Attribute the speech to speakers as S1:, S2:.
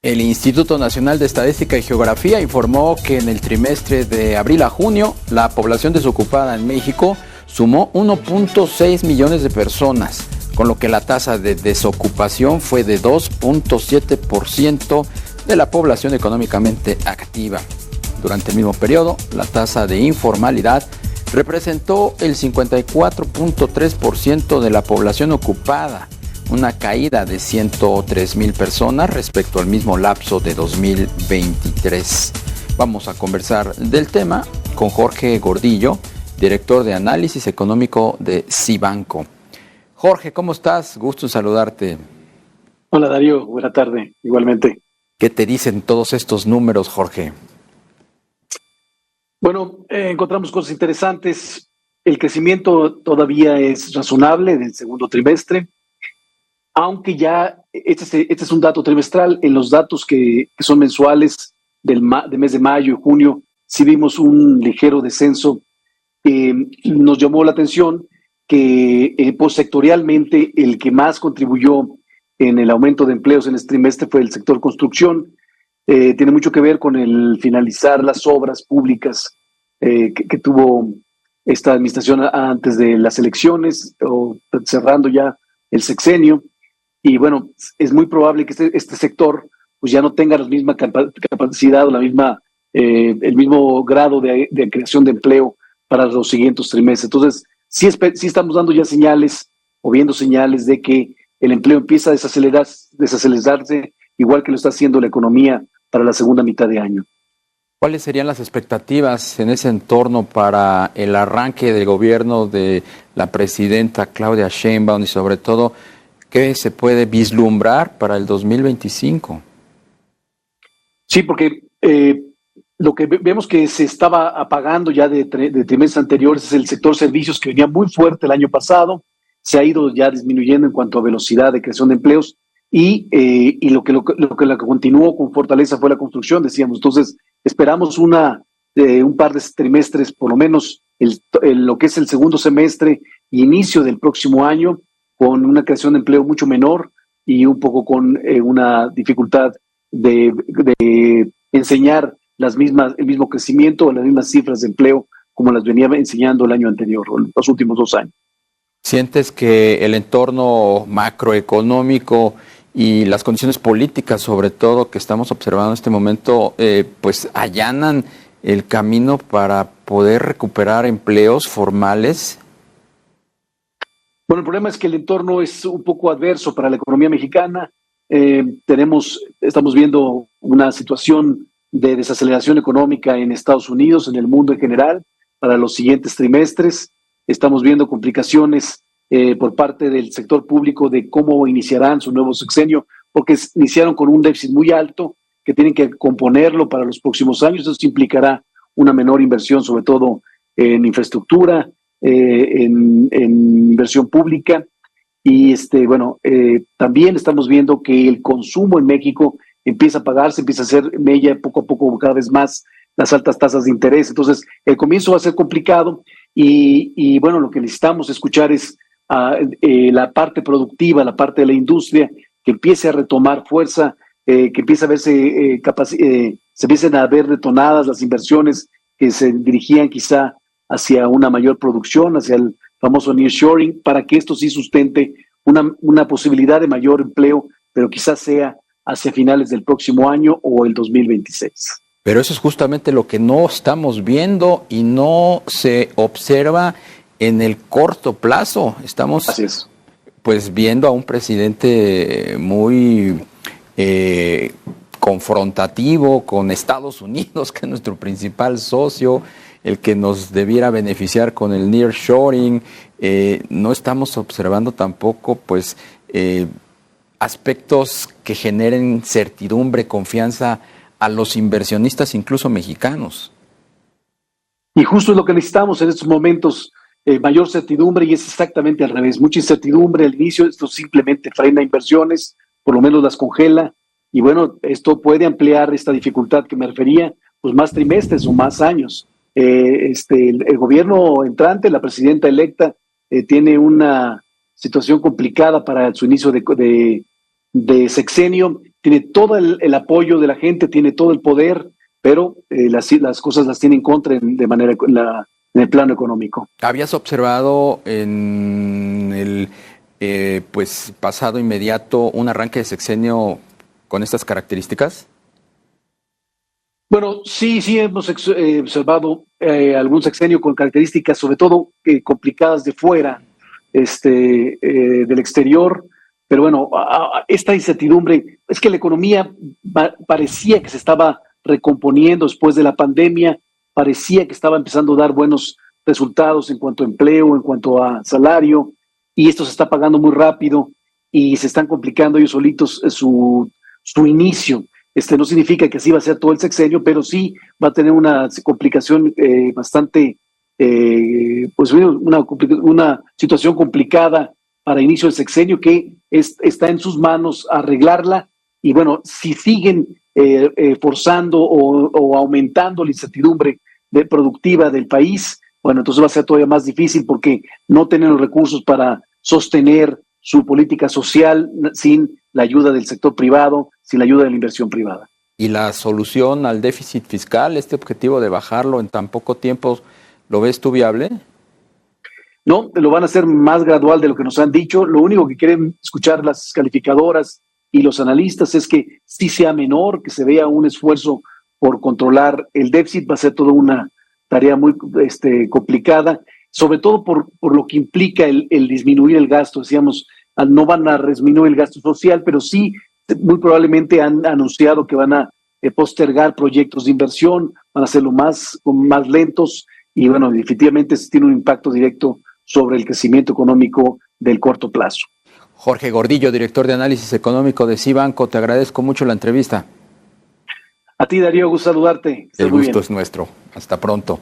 S1: El Instituto Nacional de Estadística y Geografía informó que en el trimestre de abril a junio, la población desocupada en México sumó 1.6 millones de personas, con lo que la tasa de desocupación fue de 2.7% de la población económicamente activa. Durante el mismo periodo, la tasa de informalidad representó el 54.3% de la población ocupada, una caída de 103,000 personas respecto al mismo lapso de 2023. Vamos a conversar del tema con Jorge Gordillo, director de análisis económico de Cibanco. Jorge, ¿cómo estás? Gusto en saludarte.
S2: Hola Darío, buena tarde, igualmente.
S1: ¿Qué te dicen todos estos números, Jorge?
S2: Bueno, encontramos cosas interesantes. El crecimiento todavía es razonable en el segundo trimestre, aunque ya este es un dato trimestral. En los datos que son mensuales del mes de mayo y junio, sí vimos un ligero descenso. Nos llamó la atención que sectorialmente el que más contribuyó en el aumento de empleos en este trimestre fue el sector construcción. Tiene mucho que ver con el finalizar las obras públicas que tuvo esta administración antes de las elecciones o cerrando ya el sexenio. Y bueno, es muy probable que este sector pues ya no tenga la misma capacidad o el mismo grado de creación de empleo para los siguientes trimestres. Entonces, sí estamos dando ya señales o viendo señales de que el empleo empieza a desacelerarse, igual que lo está haciendo la economía para la segunda mitad de año.
S1: ¿Cuáles serían las expectativas en ese entorno para el arranque del gobierno de la presidenta Claudia Sheinbaum y sobre todo qué se puede vislumbrar para el 2025?
S2: Sí, porque lo que vemos que se estaba apagando ya de trimestres anteriores es el sector servicios, que venía muy fuerte el año pasado, se ha ido ya disminuyendo en cuanto a velocidad de creación de empleos y lo que continuó con fortaleza fue la construcción, decíamos. Entonces esperamos un par de trimestres, por lo menos lo que es el segundo semestre e inicio del próximo año, con una creación de empleo mucho menor y un poco con una dificultad de enseñar el mismo crecimiento o las mismas cifras de empleo como las venía enseñando el año anterior o los últimos 2 años.
S1: ¿Sientes que el entorno macroeconómico y las condiciones políticas, sobre todo, que estamos observando en este momento, pues allanan el camino para poder recuperar empleos formales?
S2: Bueno, el problema es que el entorno es un poco adverso para la economía mexicana. Estamos viendo una situación de desaceleración económica en Estados Unidos, en el mundo en general, para los siguientes trimestres. Estamos viendo complicaciones por parte del sector público de cómo iniciarán su nuevo sexenio, porque iniciaron con un déficit muy alto que tienen que componerlo para los próximos años. Eso implicará una menor inversión, sobre todo en infraestructura, en inversión pública. Y también estamos viendo que el consumo en México empieza a pagarse, empieza a hacer mella poco a poco cada vez más las altas tasas de interés. Entonces el comienzo va a ser complicado y bueno, lo que necesitamos escuchar es la parte productiva, la parte de la industria, que empiece a retomar fuerza, que empiece a verse se empiecen a ver detonadas las inversiones que se dirigían quizá hacia una mayor producción, hacia el famoso nearshoring, para que esto sí sustente una posibilidad de mayor empleo, pero quizás sea hacia finales del próximo año o el 2026.
S1: Pero eso es justamente lo que no estamos viendo y no se observa en el corto plazo. Estamos pues viendo a un presidente muy confrontativo con Estados Unidos, que es nuestro principal socio, el que nos debiera beneficiar con el nearshoring. No estamos observando tampoco pues aspectos que generen certidumbre, confianza a los inversionistas, incluso mexicanos.
S2: Y justo es lo que necesitamos en estos momentos, mayor certidumbre, y es exactamente al revés. Mucha incertidumbre al inicio, esto simplemente frena inversiones, por lo menos las congela, y bueno, esto puede ampliar esta dificultad que me refería, pues más trimestres o más años. El gobierno entrante, la presidenta electa, tiene una situación complicada para su inicio de sexenio, tiene todo el apoyo de la gente, tiene todo el poder, pero las cosas las tiene en contra de manera en el plano económico.
S1: ¿Habías observado en el pues pasado inmediato un arranque de sexenio con estas características?
S2: Bueno, sí hemos observado algún sexenio con características, sobre todo complicadas de fuera, del exterior. Pero bueno, esta incertidumbre, es que la economía parecía que se estaba recomponiendo después de la pandemia, parecía que estaba empezando a dar buenos resultados en cuanto a empleo, en cuanto a salario, y esto se está pagando muy rápido y se están complicando ellos solitos su inicio. No significa que así va a ser todo el sexenio, pero sí va a tener una complicación bastante, pues una situación complicada para inicio del sexenio que está en sus manos arreglarla. Y bueno, si siguen forzando o aumentando la incertidumbre productiva del país, bueno, entonces va a ser todavía más difícil porque no tienen los recursos para sostener su política social sin la ayuda del sector privado, sin la ayuda de la inversión privada.
S1: ¿Y la solución al déficit fiscal, este objetivo de bajarlo en tan poco tiempo, lo ves tú viable?
S2: No, lo van a hacer más gradual de lo que nos han dicho. Lo único que quieren escuchar las calificadoras y los analistas es que sí sea menor, que se vea un esfuerzo por controlar el déficit. Va a ser toda una tarea muy complicada, sobre todo por lo que implica el disminuir el gasto. Decíamos, no van a disminuir el gasto social, pero sí muy probablemente han anunciado que van a postergar proyectos de inversión, van a hacerlo más lentos y bueno, definitivamente tiene un impacto directo sobre el crecimiento económico del corto plazo.
S1: Jorge Gordillo, director de análisis económico de Cibanco, te agradezco mucho la entrevista.
S2: A ti, Darío, gusto saludarte.
S1: El gusto es nuestro. Hasta pronto.